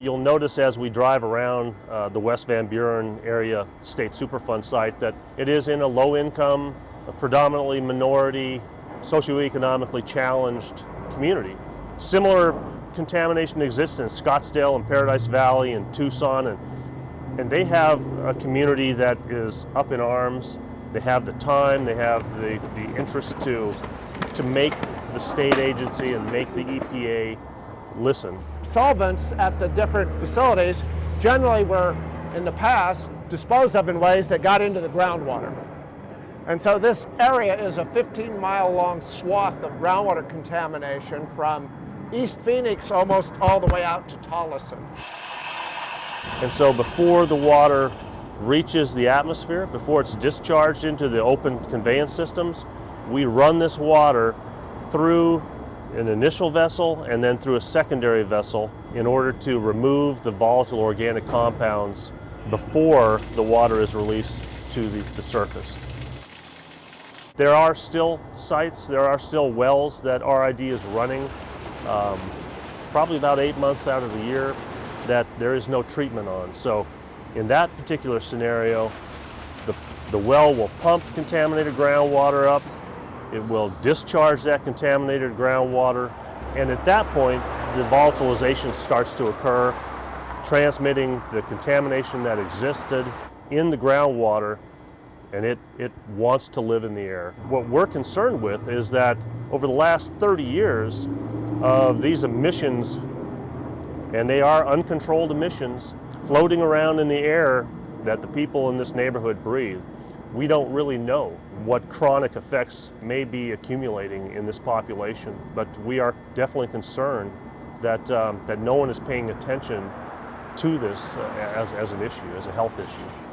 You'll notice as we drive around the West Van Buren area state Superfund site that it is in a low-income, a predominantly minority, socioeconomically challenged community. Similar contamination exists in Scottsdale and Paradise Valley and Tucson, and they have a community that is up in arms. They have the time, they have the interest to make the state agency and make the EPA listen. Solvents at the different facilities generally were, in the past, disposed of in ways that got into the groundwater. And so this area is a 15-mile-long swath of groundwater contamination from East Phoenix almost all the way out to Tolleson. And so before the water reaches the atmosphere, before it's discharged into the open conveyance systems, we run this water through an initial vessel and then through a secondary vessel in order to remove the volatile organic compounds before the water is released to the surface. There are still sites, there are still wells that RID is running, probably about 8 months out of the year, that there is no treatment on. So in that particular scenario, the well will pump contaminated groundwater up, it will discharge that contaminated groundwater, and at that point, the volatilization starts to occur, transmitting the contamination that existed in the groundwater, and it wants to live in the air. What we're concerned with is that over the last 30 years of these emissions, and they are uncontrolled emissions, floating around in the air that the people in this neighborhood breathe, we don't really know what chronic effects may be accumulating in this population, but we are definitely concerned that no one is paying attention to this as an issue, as a health issue.